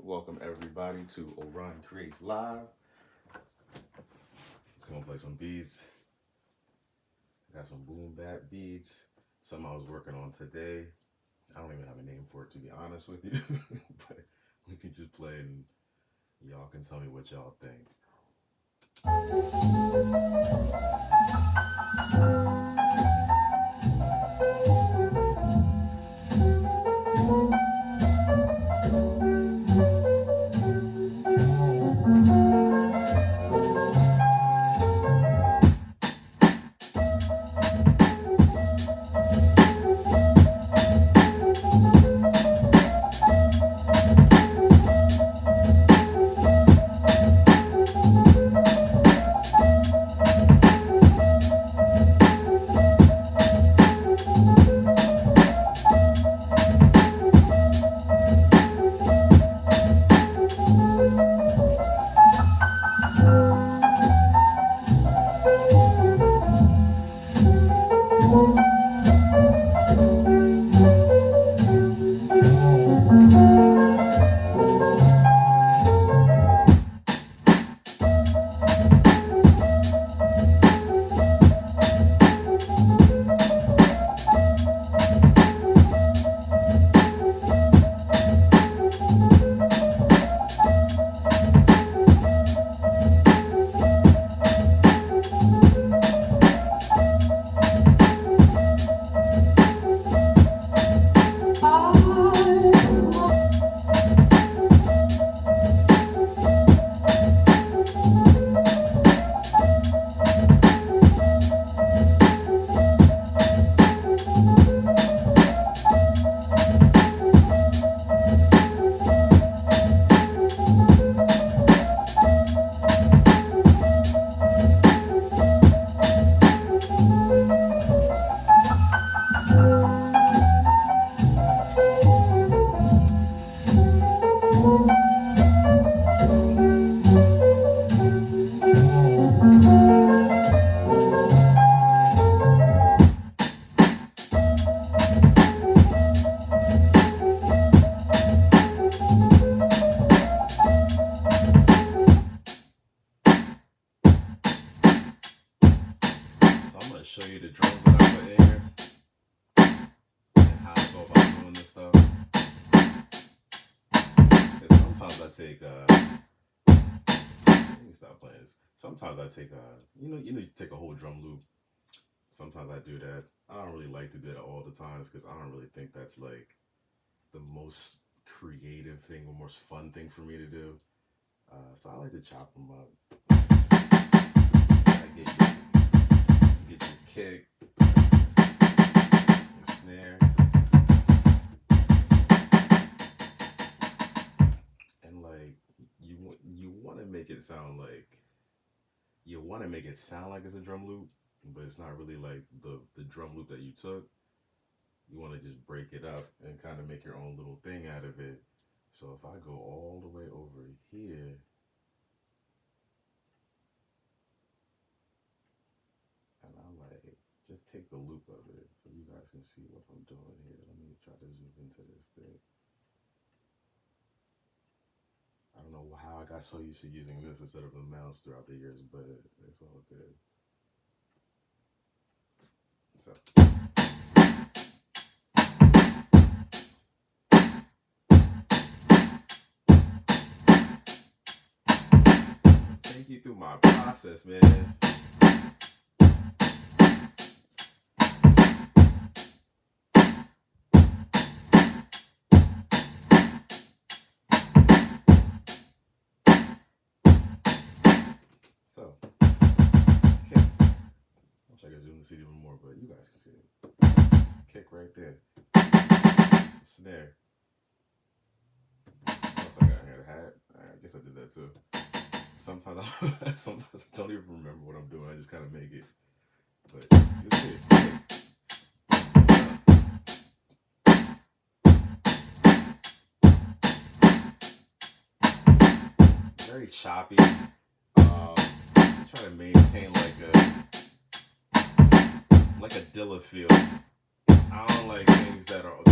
Welcome everybody to Orioncreates Live. Just gonna play some beats. Got some boom bap beats. Some I was working on today. I don't even have a name for it, to be honest with you. But we can just play and y'all can tell me what y'all think. So I'm gonna show you the drums that I put in here and how I go about doing this stuff. 'Cause sometimes I take let me stop playing this. Sometimes I take you take a whole drum loop. Sometimes I do that. I don't really like to do that all the times because I don't really think that's like the most creative thing or most fun thing for me to do. So I like to chop them up. I get your kick, your snare, and like you want to make it sound like it's a drum loop, but it's not really like the drum loop that you took. You want to just break it up and kind of make your own little thing out of it. So if I go all the way over here, and I like just take the loop of it so you guys can see what I'm doing here. Let me try to zoom into this thing. I don't know how I got so used to using this instead of the mouse throughout the years, but it's all good. So. Take you through my process, man. So, kick. I wish I could zoom the seat even more, but you guys can see it. Kick right there. Snare. What else I got in here? The hat. I guess I did that too. Sometimes I don't even remember what I'm doing. I just kind of make it. But you'll see it. Very choppy. Try to maintain like a Dilla feel. I don't like things that are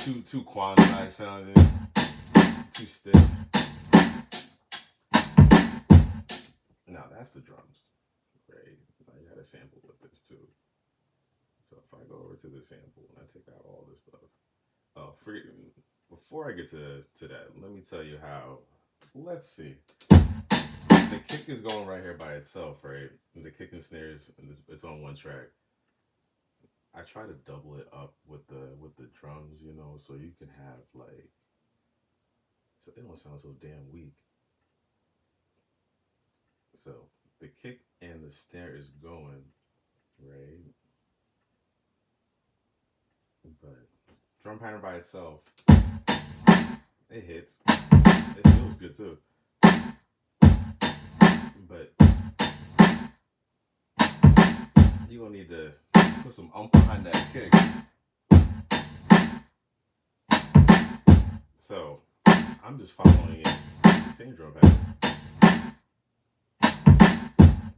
too too quantized sounding, too stiff. Now that's the drums, right? Now you got a sample with this too. So if I go over to the sample and I take out all this stuff, oh, forget. Before I get to that, let me tell you how. Let's see. The kick is going right here by itself, right? The kick and snares, and it's on one track. I try to double it up with the drums, you know, so you can have like, so it don't sound so damn weak. So the kick and the snare is going right, but drum pattern by itself, it hits. It feels good too, but you gonna need to put some behind that kick. So I'm just following it, same drum pattern,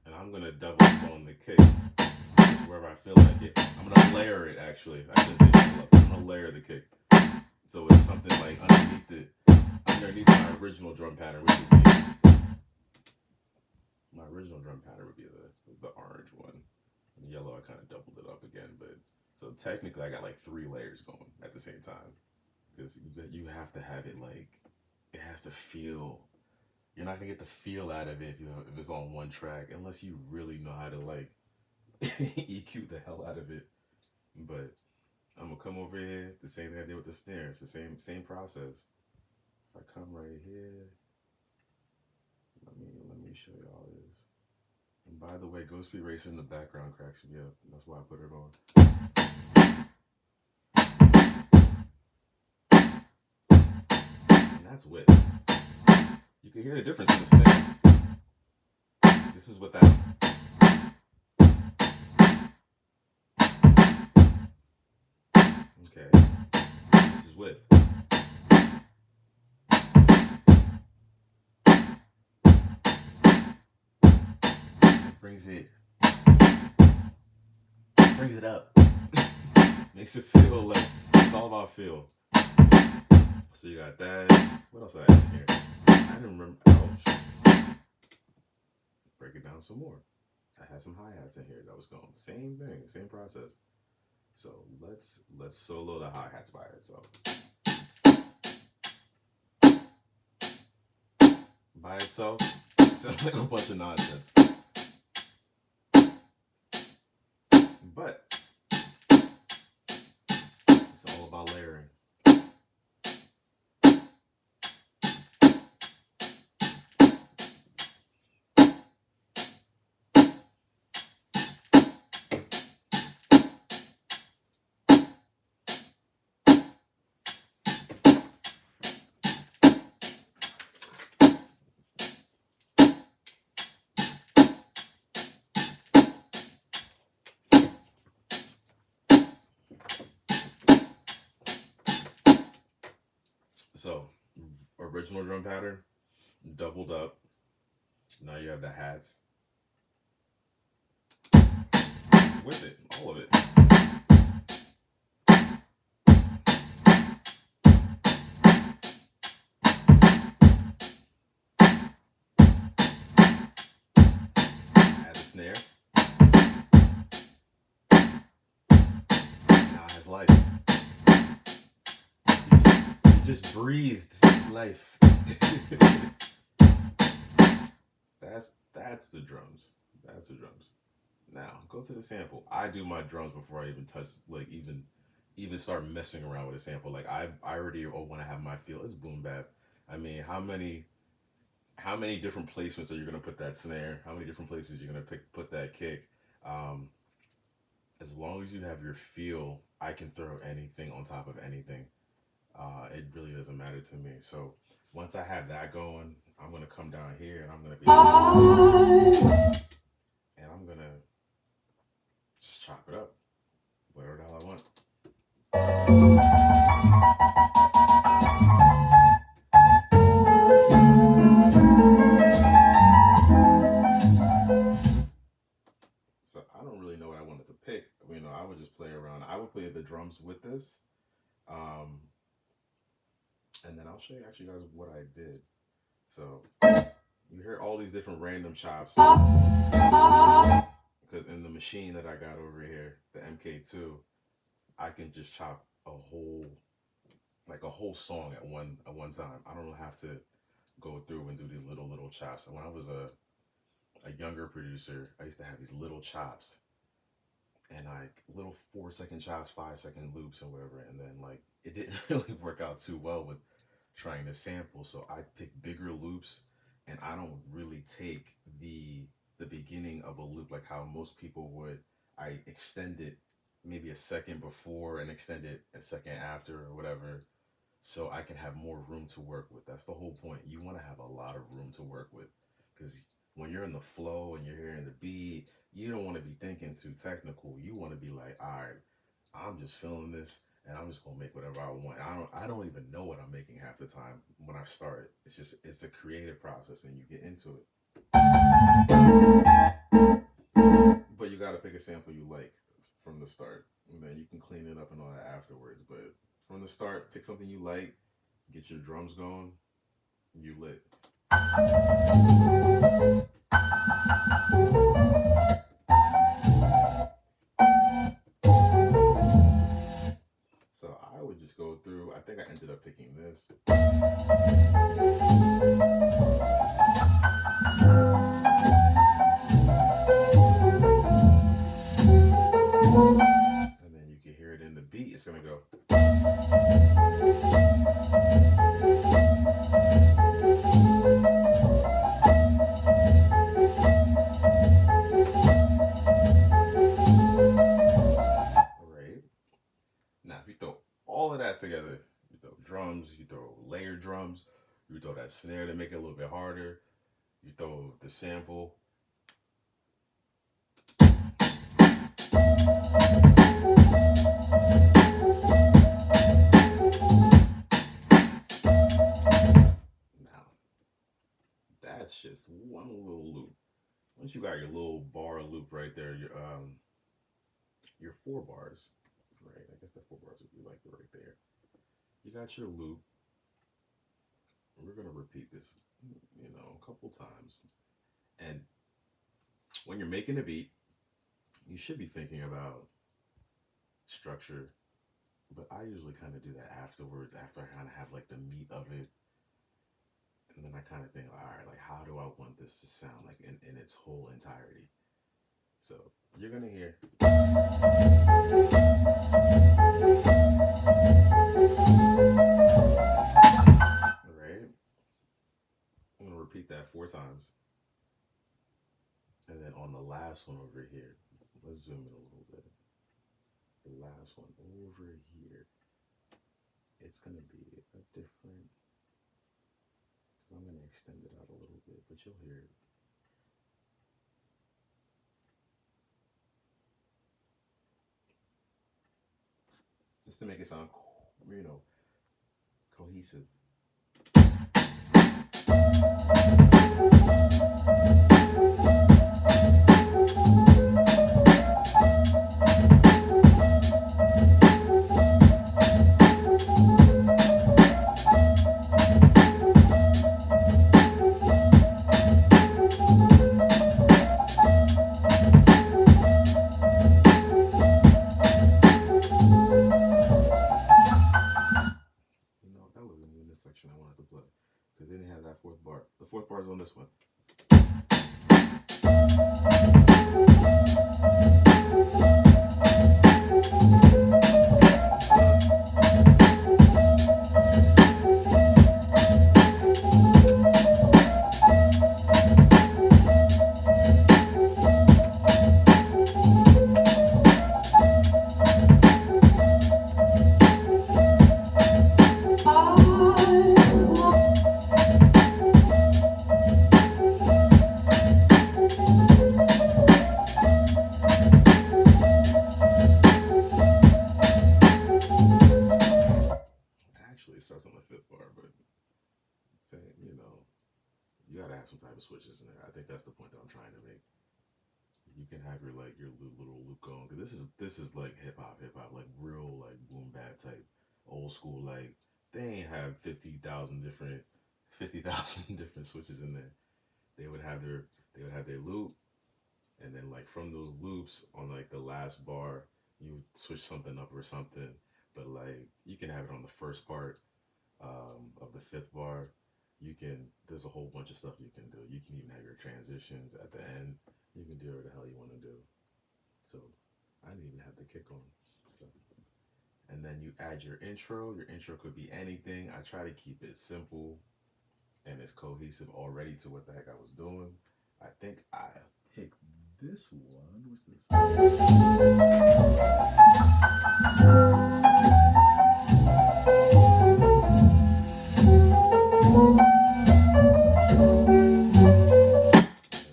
and I'm gonna double up on the kick wherever I feel like it. I'm gonna layer it actually. I shouldn't say double up. I'm gonna layer the kick, so it's something like underneath my original drum pattern, which would be my original drum pattern would be the orange one. And yellow, I kind of doubled it up again, but so technically I got like 3 layers going at the same time because you have to have it like it has to feel. You're not gonna get the feel out of it if it's on one track unless you really know how to like EQ the hell out of it. But I'm gonna come over here. The same thing I did with the snare. It's the same process. If I come right here, let me show you all this. And by the way, Ghost Speed Racer in the background cracks me up. That's why I put it on. And that's with. You can hear the difference in the snare. This is without. Okay. This is with. Brings it up. Makes it feel like it's all about feel. So you got that. What else I had in here? I didn't remember. Ouch. Break it down some more. I had some hi-hats in here that was going. Same thing, same process. So let's solo the hi-hats by itself. By itself, it sounds like a bunch of nonsense. But it's all about layering. So, original drum pattern, doubled up. Now you have the hats. With it, all of it. Add the snare. Now it has life. You just breathed life. That's the drums. That's the drums. Now go to the sample. I do my drums before I even touch, like even start messing around with a sample. Like I already want to have my feel. It's boom bap. I mean, how many different placements are you gonna put that snare? How many different places you're gonna put that kick? Um, as long as you have your feel, I can throw anything on top of anything. It really doesn't matter to me. So once I have that going, I'm gonna come down here and I'm gonna just chop it up, whatever the hell I want. So I don't really know what I wanted to pick. You know, I would just play around. I would play the drums with this. And then I'll show you actually guys what I did. So you hear all these different random chops because in the machine that I got over here, the MK2, I can just chop a whole song at one time. I don't have to go through and do these little chops. And when I was a younger producer, I used to have these little chops and like little 4 second chops, 5 second loops and whatever. And then like it didn't really work out too well with trying to sample. So I pick bigger loops and I don't really take the beginning of a loop like how most people would. I extend it maybe a second before and extend it a second after or whatever so I can have more room to work with. That's the whole point. You want to have a lot of room to work with because when you're in the flow and you're hearing the beat, you don't want to be thinking too technical. You want to be like, all right, I'm just feeling this and I'm just gonna make whatever I want. I don't even know what I'm making half the time when I start. It's a creative process and you get into it. But you gotta pick a sample you like from the start. And then you can clean it up and all that afterwards. But from the start, pick something you like, get your drums going, you lit. So I would just go through. I think I ended up picking this. And then you can hear it in the beat. It's gonna go. Right. Now, if you throw all of that together, you throw drums, you throw layered drums, you throw that snare to make it a little bit harder, you throw the sample. Now, that's just one little loop. Once you got your little bar loop right there, your 4 bars, right? I guess the 4 bars would be like right there. You got your loop. We're gonna repeat this, a couple times. And when you're making a beat, you should be thinking about structure, but I usually kind of do that afterwards, after I kind of have like the meat of it. And then I kind of think, all right, like how do I want this to sound like in its whole entirety? So you're gonna hear. All right, I'm gonna repeat that 4 times. And then on the last one over here, let's zoom in a little bit. The last one over here, it's gonna be a different. Because I'm gonna extend it out a little bit, but you'll hear it. Just to make it sound, you know, cohesive. That wasn't even this section I wanted to play because they didn't have that 4th bar. The 4th bar is on this one. Actually, it starts on the 5th bar, but saying, you gotta have some type of switches in there. I think that's the point that I'm trying to make. You can have your little loop going because this is like hip hop, like real like boom bap type, old school like they ain't have 50,000 different switches in there. They would have their loop, and then like from those loops on like the last bar, you would switch something up or something. But like you can have it on the first part of the fifth bar. You can. There's a whole bunch of stuff you can do. You can even have your transitions at the end. You can do whatever the hell you want to do. So I didn't even have the kick on. So and then you add your intro. Your intro could be anything. I try to keep it simple and it's cohesive already to what the heck I was doing. I think I picked this one. What's this?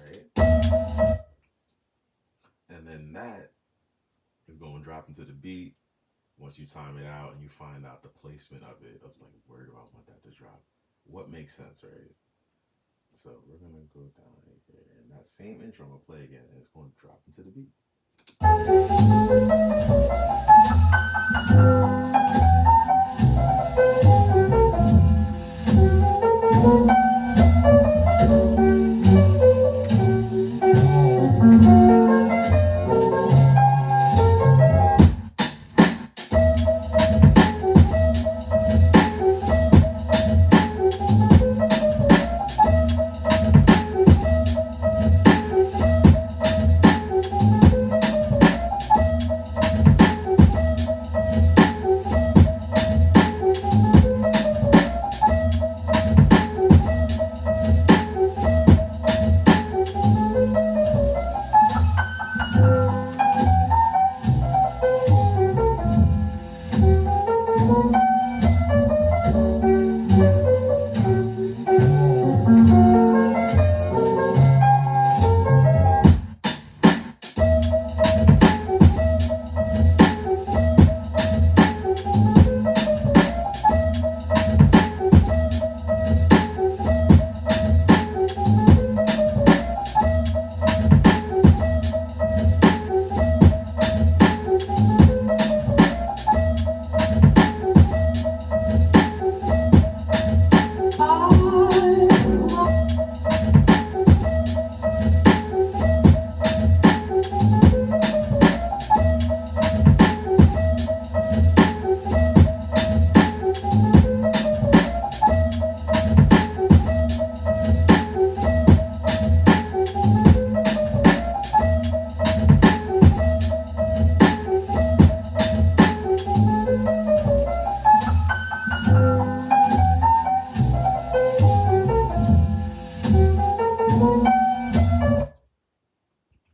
Right. And then that is going to drop into the beat once you time it out and you find out the placement of it, of like where do I want that to drop? What makes sense, right? So we're gonna go down right there, and that same intro I'm gonna play again, and it's gonna drop into the beat.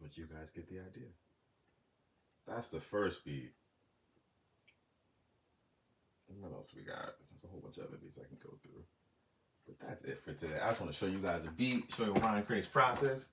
But you guys get the idea. That's the first beat. What else we got? There's a whole bunch of other beats I can go through. But that's it for today. I just want to show you guys a beat, show you Orioncreates process.